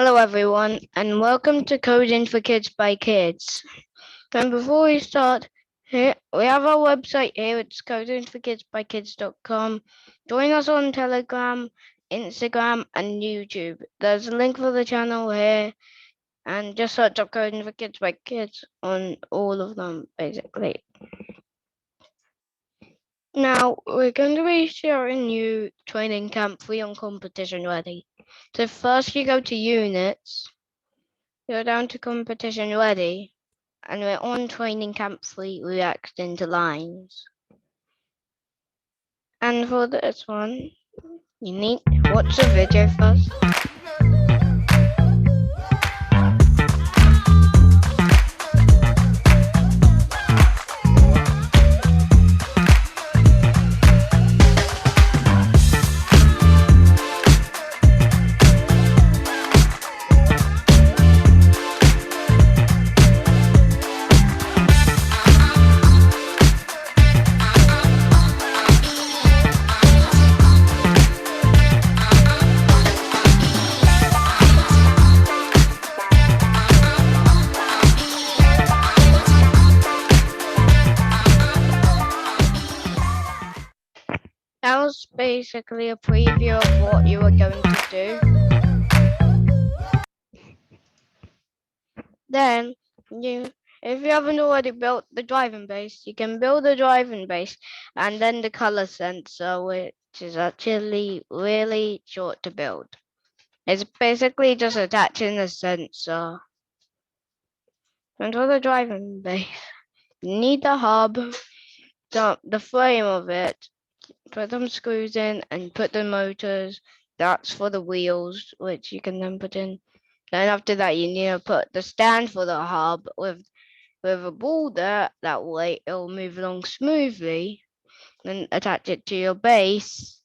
Hello, everyone, and welcome to Coding for Kids by Kids. And before we start, here we have our website here. It's codingforkidsbykids.com. Join us on Telegram, Instagram, and YouTube. There's a link for the channel here, and just search up Coding for Kids by Kids on all of them, basically. Now, we're going to be sharing you Training Camp 3 on Competition Ready. So first you go to Units, go down to Competition Ready, and we're on Training Camp 3 reacting to lines. And for this one, you need to watch the video first. That was basically a preview of what you were going to do. Then, if you haven't already built the driving base, you can build the driving base and then the color sensor, which is actually really short to build. It's basically just attaching the sensor. And for the driving base, you need the hub, the frame of it, put some screws in and put the motors. That's for the wheels, which you can then put in. Then after that, you need to put the stand for the hub with a ball there. That way it'll move along smoothly. Then attach it to your base.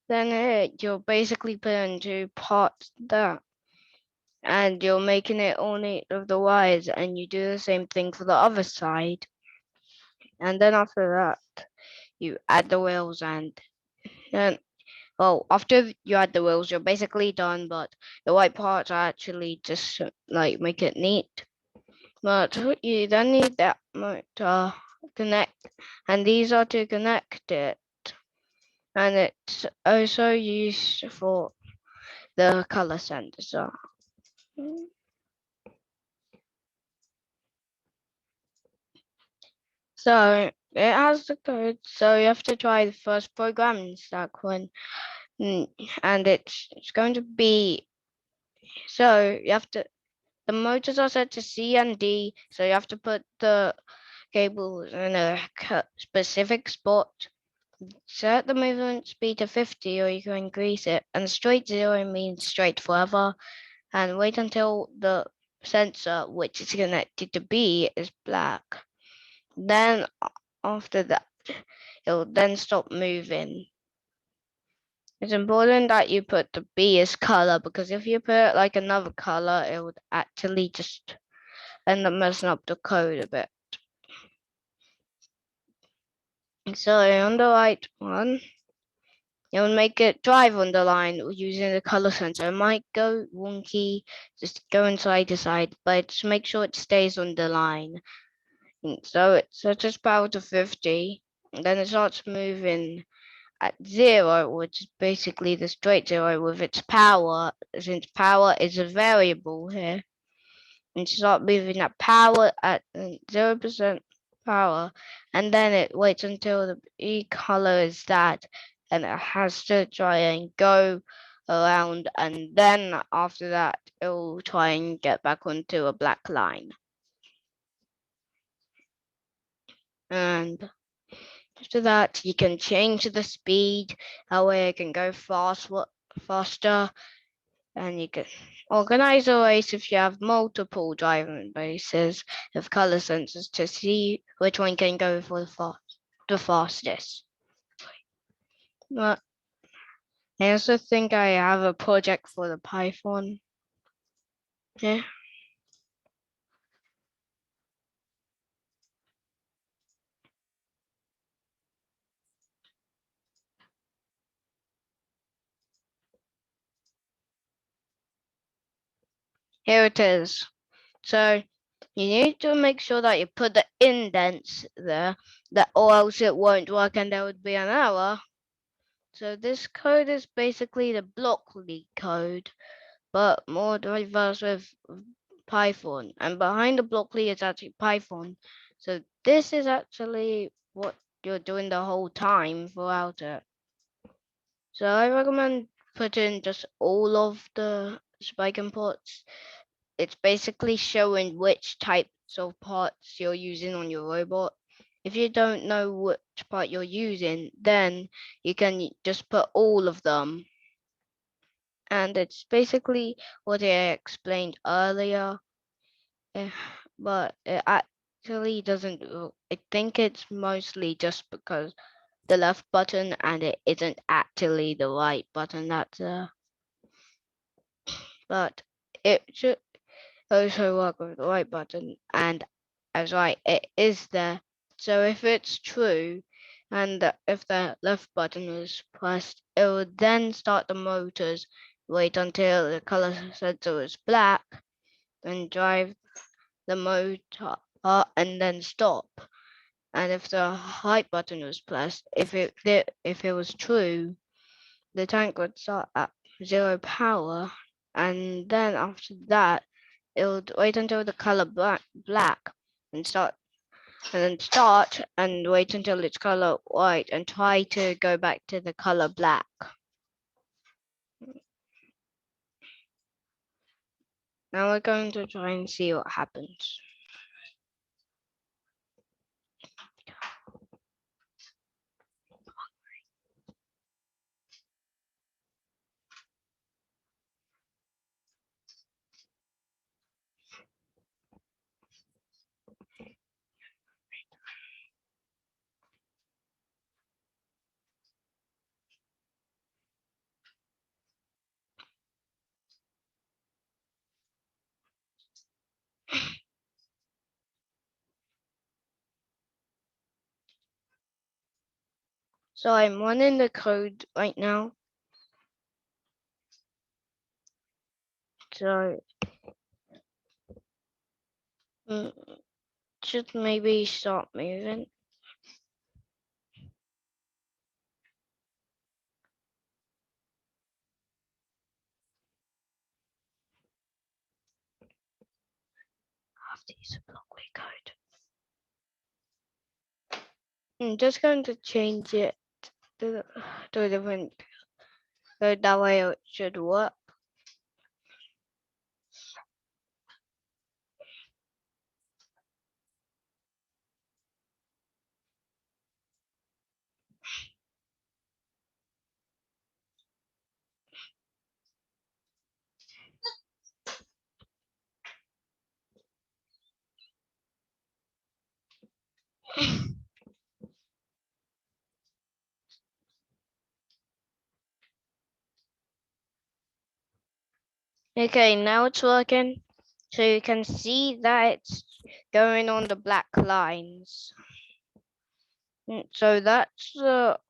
Then you'll basically put into parts there. And you're making it all neat with the wires, and you do the same thing for the other side. And then after that, you add the wheels and well, after you add the wheels, you're basically done, but the white parts are actually just like make it neat. But you then need that motor connect, and these are to connect it. And it's also used for the color sensor. So it has the code, so you have to try the first programming stack one. And it's going to be, so you have to, the motors are set to C and D, so you have to put the cables in a specific spot. Set the movement speed to 50 or you can increase it, and straight 0 means straight forever, and wait until the sensor, which is connected to B, is black. Then after that, it'll then stop moving. It's important that you put the B as color, because if you put like another color, it would actually just end up messing up the code a bit. So on the right one, you'll make it drive on the line using the color sensor. It might go wonky, just going side to side, but just make sure it stays on the line. And so it sets its power to 50, and then it starts moving at 0, which is basically the straight 0 with its power, since power is a variable here. And start moving at power at 0% power, and then it waits until the E color is that, and it has to try and go around, and then after that it will try and get back onto a black line. And after that, you can change the speed. That way it can go faster, and you can organize a race if you have multiple driving bases of color sensors to see which one can go for the fastest. But I also think I have a project for the Python. Yeah. Here it is. So you need to make sure that you put the indents there, that or else it won't work and there would be an error. So this code is basically the Blockly code, but more diverse with Python. And behind the Blockly is actually Python. So this is actually what you're doing the whole time throughout it. So I recommend putting just all of the spike imports. It's basically showing which types of parts you're using on your robot. If you don't know which part you're using, then you can just put all of them. And it's basically what I explained earlier, but it actually doesn't. I think it's mostly just because the left button and it isn't actually the right button that's there. But it should also work with the right button, and as right, it is there. So if it's true, and if the left button is pressed, it will then start the motors, wait until the color sensor is black, then drive the motor, and then stop. And if the right button was pressed, if it was true, the tank would start at 0 power, and then after that, it would wait until the color black and then start and wait until it's color white and try to go back to the color black. Now we're going to try and see what happens. So I'm running the code right now. So should maybe start moving. I have to use a Blockly code. I'm just going to change it to a different code. That way it should work. Okay, now it's working. So you can see that it's going on the black lines. So that's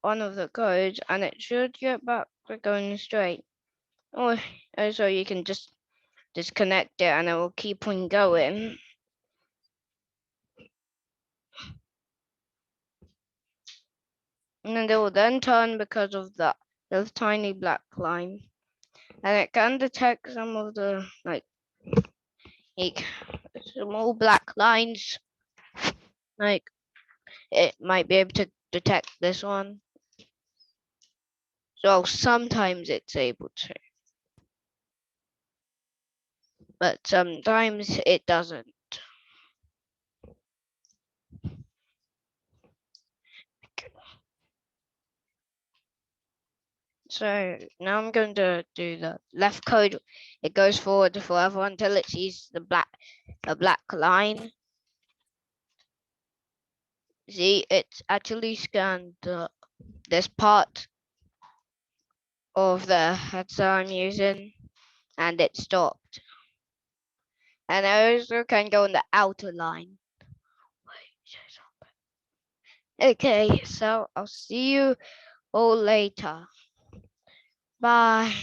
one of the codes, and it should get back to going straight. Or so you can just disconnect it, and it will keep on going. And then it will then turn because of that little tiny black line, and it can detect some of the like small black lines. Like it might be able to detect this one. So sometimes it's able to, but sometimes it doesn't. So now I'm going to do the left code. It goes forward forever until it sees a black line. See, it's actually scanned this part of the headset I'm using, and it stopped. And I also can go on the outer line. Okay, so I'll see you all later. Bye.